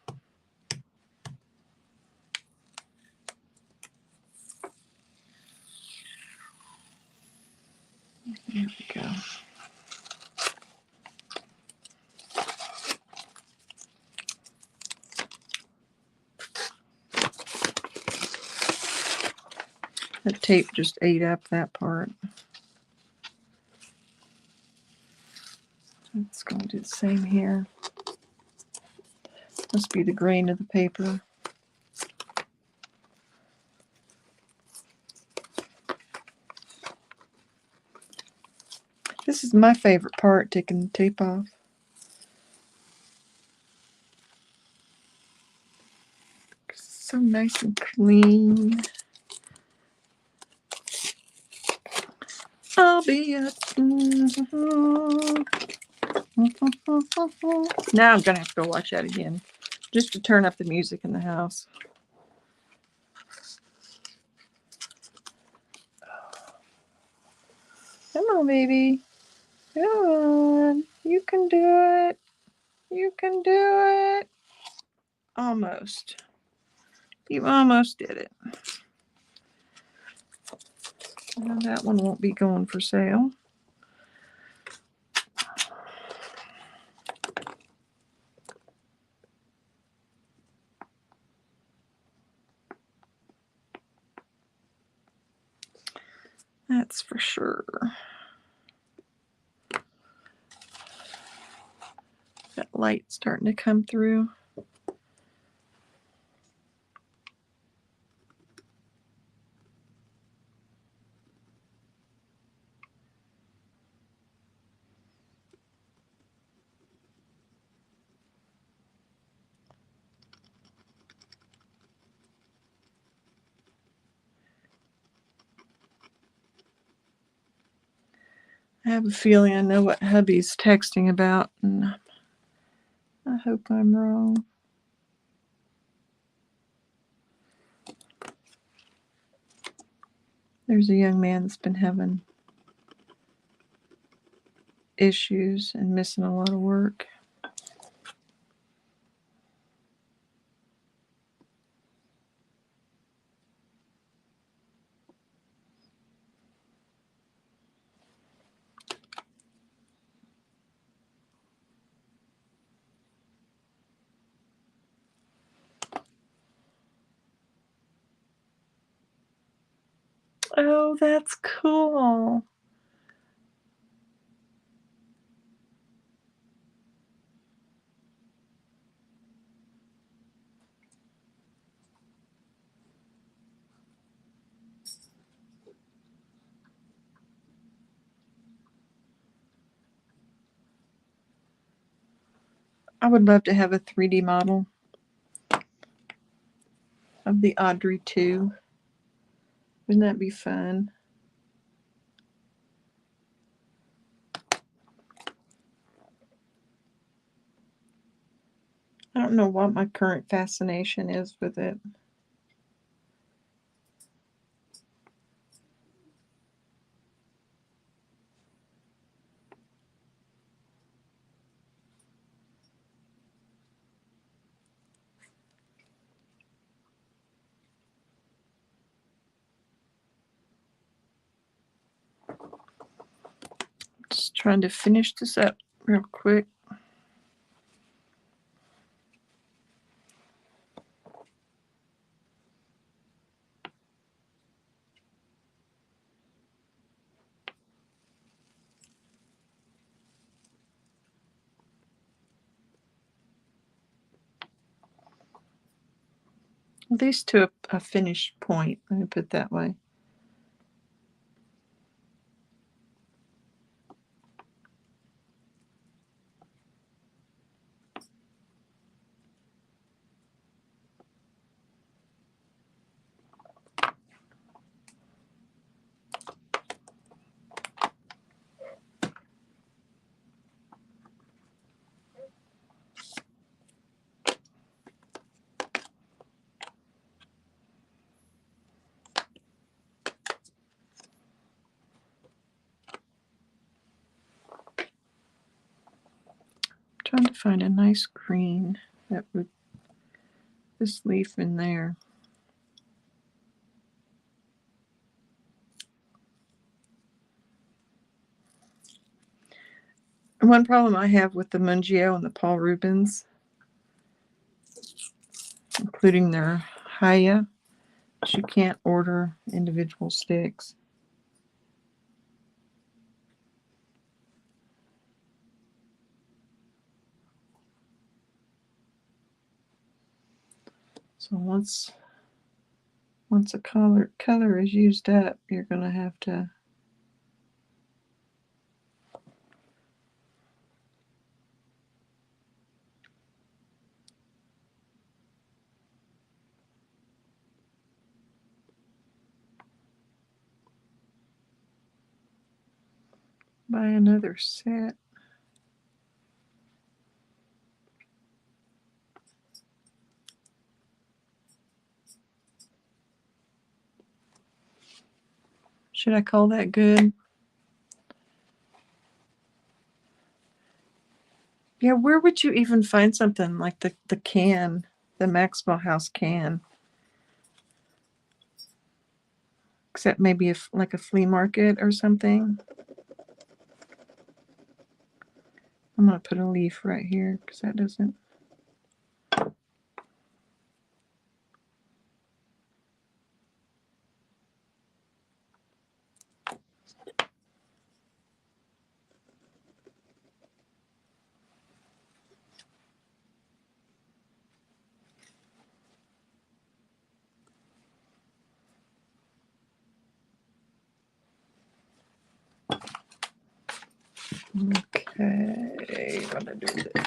A: There we go. That tape just ate up that part. It's going to do the same here. Must be the grain of the paper. This is my favorite part, taking the tape off. It's so nice and clean. I'll be up. Now I'm going to have to go watch that again, just to turn up the music in the house. Come on, baby. Come on. You can do it. You can do it. Almost. You almost did it. Well, that one won't be going for sale. That's for sure. That light starting to come through. I have a feeling I know what hubby's texting about, and I hope I'm wrong. There's a young man that's been having issues and missing a lot of work. Oh, that's cool. I would love to have a 3D model of the Audrey 2. Wouldn't that be fun? I don't know what my current fascination is with it. Just trying to finish this up real quick. These to a finished point, let me put it that way. Trying to find a nice green that would, this leaf in there. One problem I have with the Mungio and the Paul Rubens, including their Haya, is you can't order individual sticks. So once a color is used up, you're going to have to buy another set. Should I call that good? Yeah, where would you even find something like the can, the Maxwell House can? Except maybe like a flea market or something. I'm going to put a leaf right here because that doesn't. Okay, what did I do with it?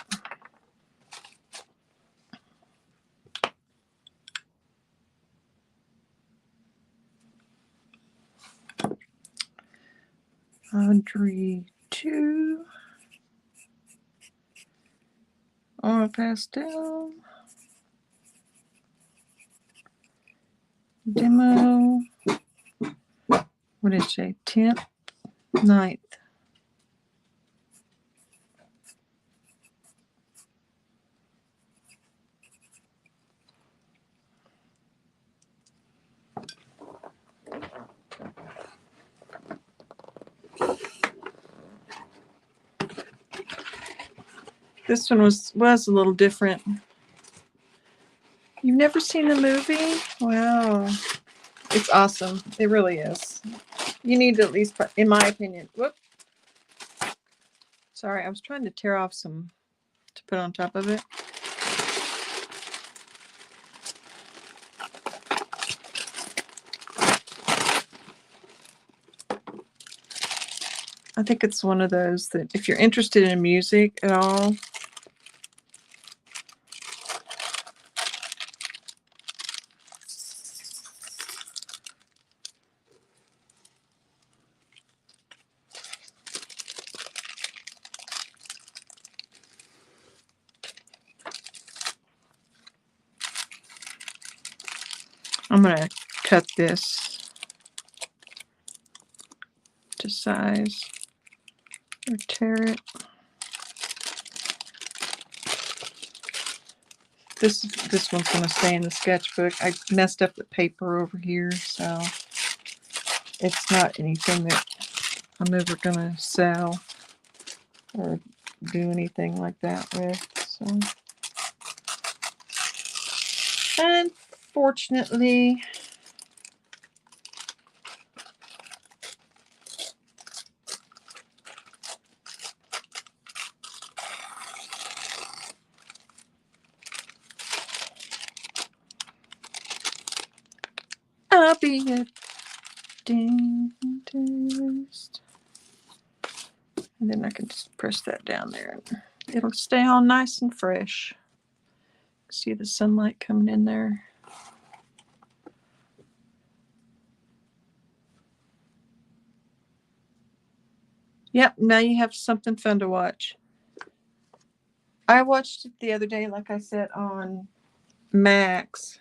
A: Audrey 2. Or pastel. Demo. What did it say? 10th, 9th. This one was a little different. You've never seen the movie? Wow. It's awesome. It really is. You need to at least, in my opinion. Whoop. Sorry, I was trying to tear off some to put on top of it. I think it's one of those that if you're interested in music at all, I'm going to cut this to size or tear it. This one's going to stay in the sketchbook. I messed up the paper over here, so it's not anything that I'm ever going to sell or do anything like that with. So, unfortunately, I'll be a dentist. And then I can just press that down there. It'll stay all nice and fresh. See the sunlight coming in there. Yep, now you have something fun to watch. I watched it the other day, like I said, on Max.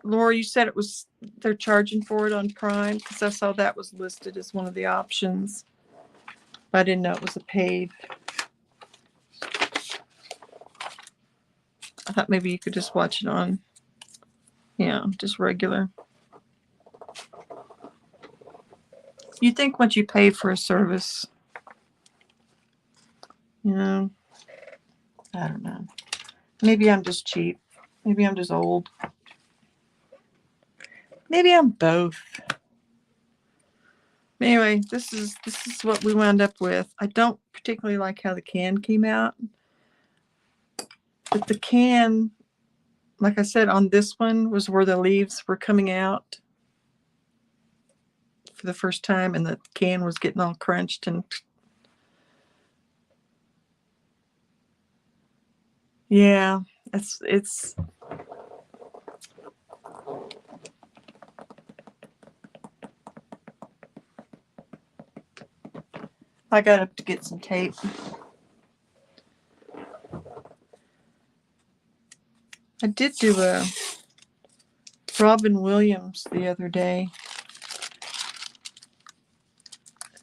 A: Laura, you said it was they're charging for it on Prime because I saw that was listed as one of the options. But I didn't know it was a paid I thought maybe you could just watch it on, just regular. You'd think once you pay for a service, I don't know. Maybe I'm just cheap. Maybe I'm just old. Maybe I'm both. Anyway, this is what we wound up with. I don't particularly like how the can came out. But the can, like I said, on this one was where the leaves were coming out for the first time, and the can was getting all crunched. And yeah, it's I got to get some tape. I did do a Robin Williams the other day,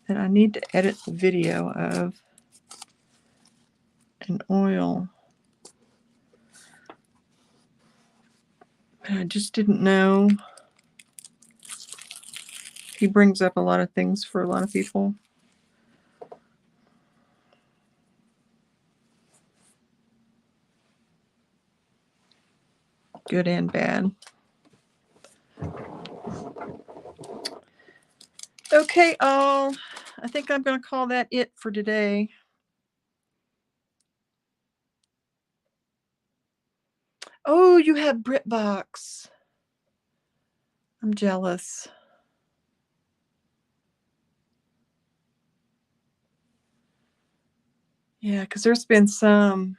A: and I need to edit the video of an oil. I just didn't know. He brings up a lot of things for a lot of people. Good and bad. Okay, all. I think I'm going to call that it for today. Oh, you have BritBox. I'm jealous. Yeah, because there's been some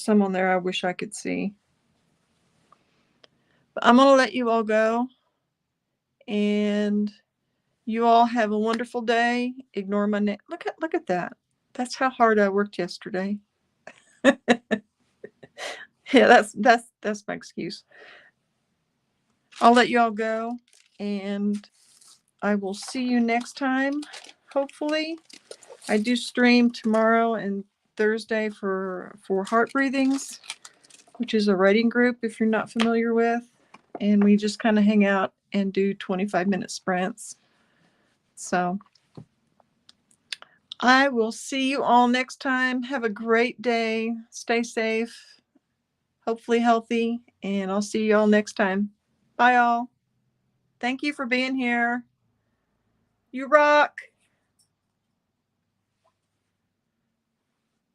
A: on there I wish I could see. But I'm going to let you all go. And you all have a wonderful day. Ignore my name. Look at that. That's how hard I worked yesterday. Yeah, that's my excuse. I'll let you all go, and I will see you next time. Hopefully, I do stream tomorrow and Thursday for heart breathings, which is a writing group if you're not familiar with, and we just kind of hang out and do 25-minute sprints. So I will see you all next time. Have a great day. Stay safe, hopefully healthy, and I'll see you all next time. Bye, all. Thank you for being here. You rock.